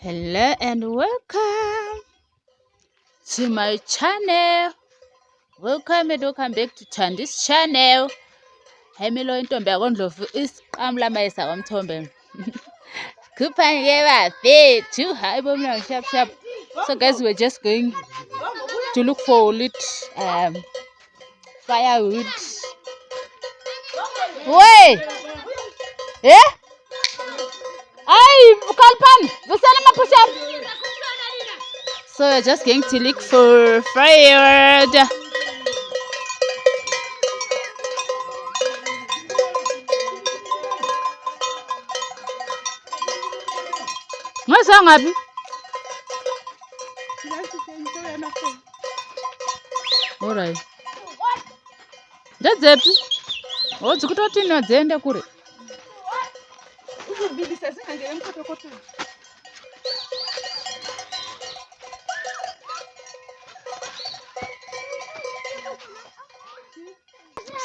Hello and welcome to my channel. Welcome and welcome back to Chandi's channel. Hello intombi yakondlovu isiqamula mayisa kwamthombe. Kuphani ke bafethu hayi bomna sharp. So guys, we're just going to look for lit firewood. Wait. Yeah? Ay, Kalpan, push up. So we're just going to look for firewood. What's wrong, Abby? All right. That's it. What's good at the end of it?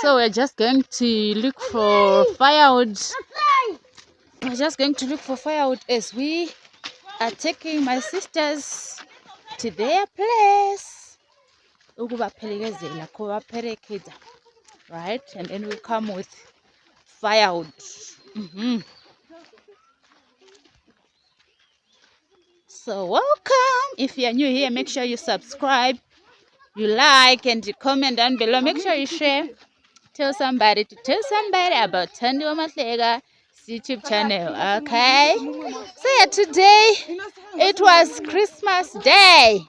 So we're just going to look for firewood. We're just going to look for firewood as we are taking my sisters to their place. Right? And then we come with firewood. So welcome. If you are new here, make sure you subscribe, you like, and you comment down below. Make sure you share. Tell somebody about Tandi Omatlega YouTube channel. Okay. So yeah, today it was Christmas Day.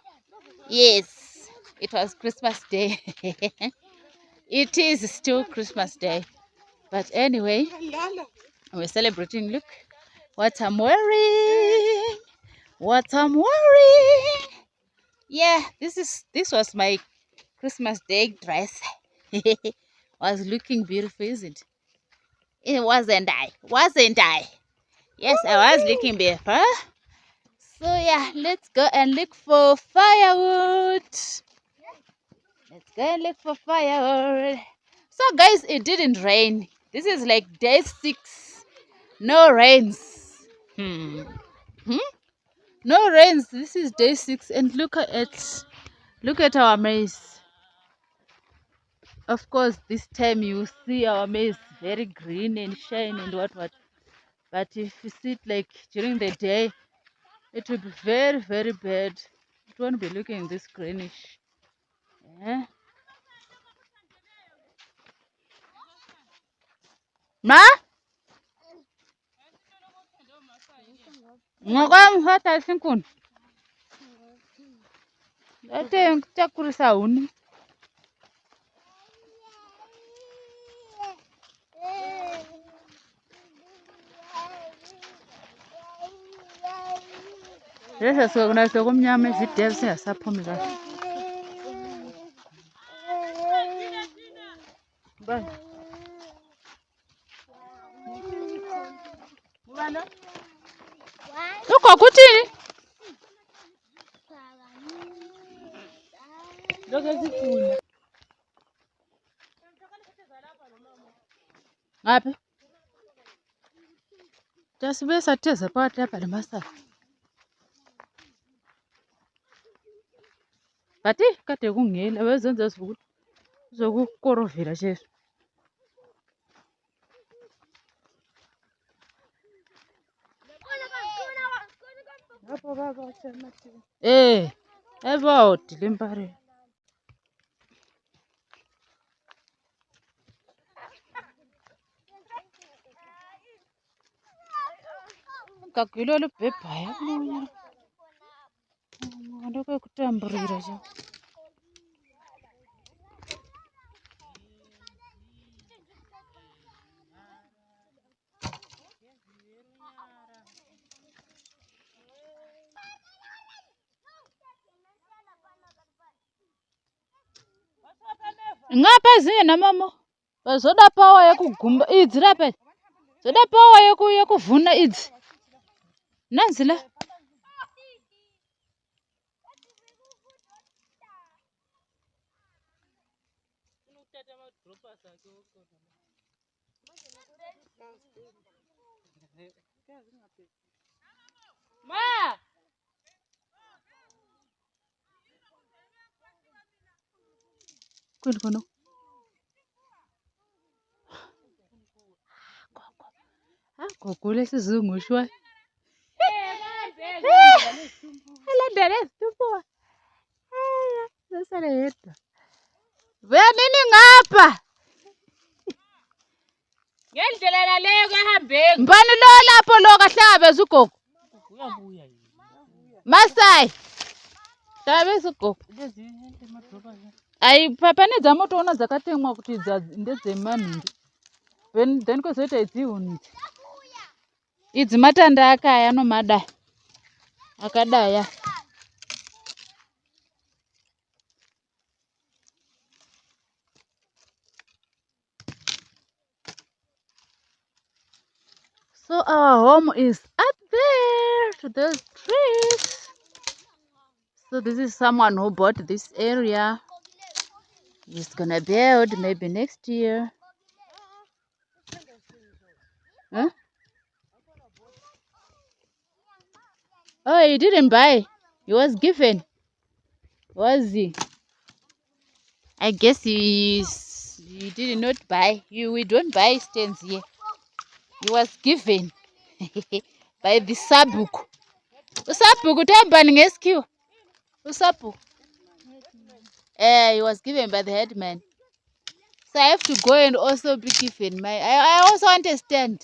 Yes, it was Christmas Day. It is still Christmas Day. But anyway, we're celebrating. Look what I'm wearing. Yeah, this was my Christmas Day dress. Was looking beautiful, isn't it? It wasn't I? Yes, I was looking beautiful. So yeah, let's go and look for firewood. So guys, it didn't rain. This is like day 6. No rains. No rains. This is day 6, and look at our maize. Of course, this time you see our maize very green and shine and what. But if you see it like during the day, it will be very, very bad. It won't be looking this greenish. Yeah. Ma? Ngokam hata sinkun. Ate chakurisa uni. Lesa sokuna sokumnyama izidelse yasaphumika. Bye. Uko kutini? Ngaphi? Jasibe satheza phakathi lapha lemasaka. Bathi kade kungela wezenza sivukuthi uzokukorovela sheso. About limpare. Kakilo lo bebhaya kunonya. Ndoko kutamburira je. Ngapha zina mama. Bazoda power yakugumba idzi lapha. Zoda power yakuvuna idzi. Nanzi la. Ma. Kwini kono. Gogo sizungu shwa. Alandela nesitumbua. Sasala yedwa. Buya nini ngapha? Ngendlela leyo kahambeni. Mbani lo lapho lo kahlangabeza ugogo? Uyabuya yini? Masai. Hlangabeza ugogo. Ai papa nedzamotoona dzakatemwa kuti ndedzemaningi. Then kwozoita idzihuni. Idzi matanda akaya anomada. Akadaya. So our home is up there to those trees. So this is someone who bought this area. He's gonna build maybe next year. Huh? Oh, he didn't buy. He was given. Was he? I guess he did not buy. We don't buy stands here. He was given by the Sabuku. Usabuku tembani ngeskiwa. Usabuku. He was given by the headman. So I have to go and also be given I also want a stand.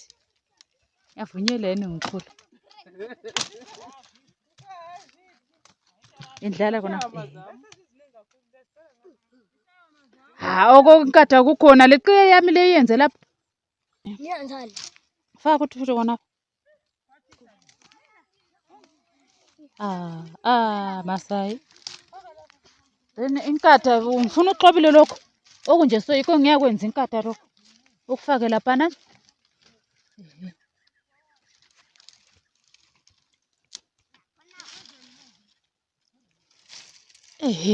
Yavunyelene ngikhulu. Indlala kona. Okonkatha kukhona leqiye yami le yenze lapha. Niyenzani? Faka kuthuthu kona. Masai. Then inkatha ngifuna uxobile lokho. Okunje so yikho ngiyakwenza inkatha lokho. Ukufake lapha na.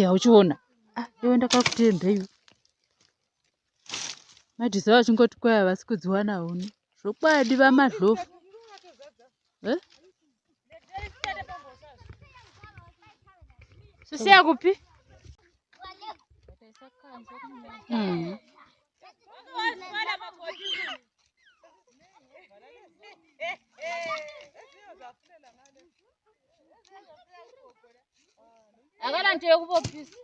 Awuchiona. Yenda kakutendeyo. Madhizawo chingoti kwaya vasikudziwana huni. Zvokwadi vamadlofu. Sisiya kuphi? Akala nto yokubophisa.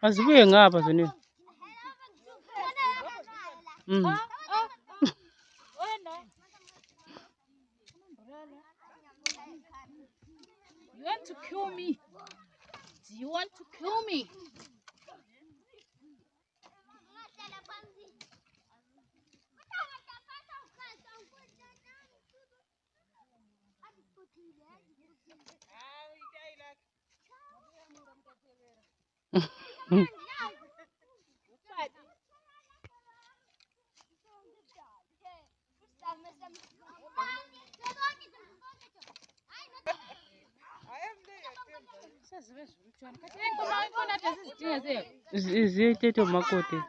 Azibuye ngapha zona. You want to kill me? Do you want to kill me? Ziyethetha umakoti.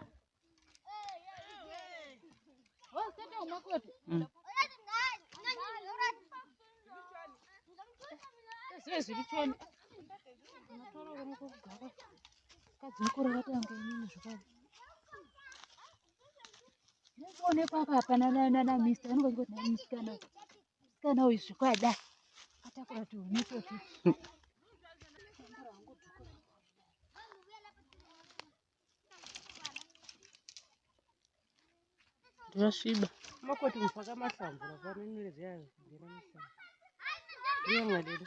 Ndashiba. Makoti mfaka amahlamvu lapha nenwele ziyazi ngena amahlamvu. Iyangalela.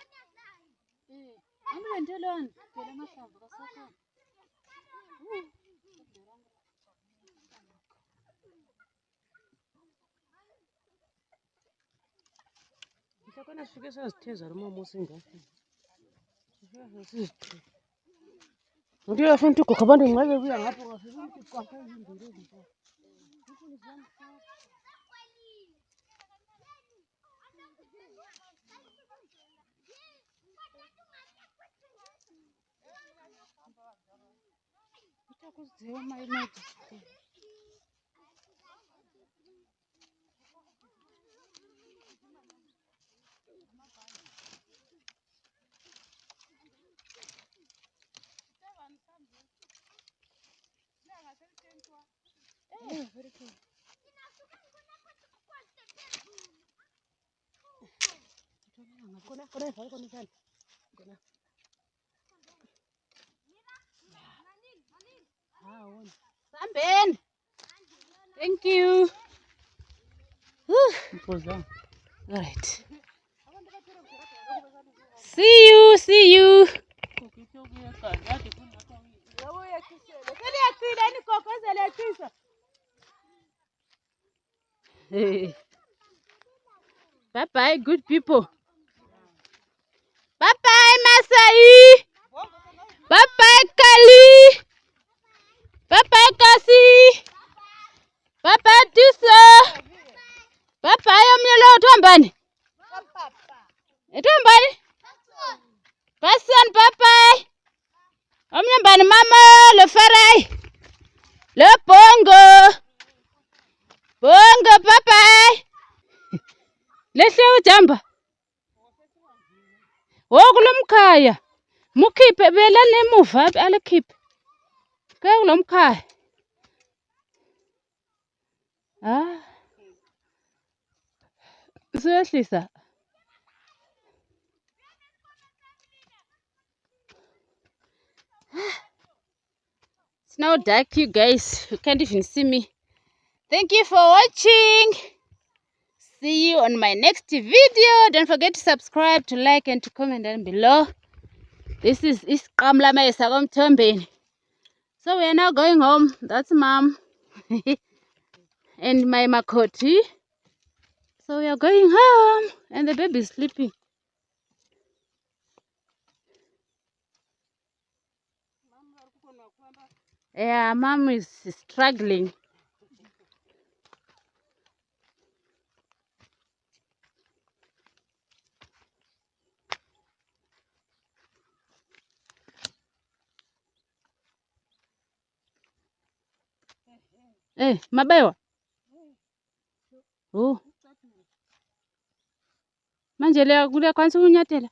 Samben. Thank you. All right. See you. Bye bye, good people. Bye bye, Masai. Bye bye, Kali. Bye bye, Kasi. Bye bye, Tisa. Bye bye, Omnyelo Tombani. Tombani. Pasan, bye bye. Omnyambani mama, le farai. Le bongo. Bongo, bye bye. Lehle ujamba. Wokulomkhaya. Mukhiphe bela nemuva alikhiphe. Ke kulomkhaya. Siyehlisa. It's now dark, you guys. You can't even see me. Thank you for watching. See you on my next video. Don't forget to subscribe, to like, and to comment down below. This is Kamla Mesa Tombeni. So we are now going home. That's mom and my makoti. So we are going home, and the baby is sleeping. Yeah, mom is struggling. Mabewa. Oh. Manje le kule kwanza unyatela.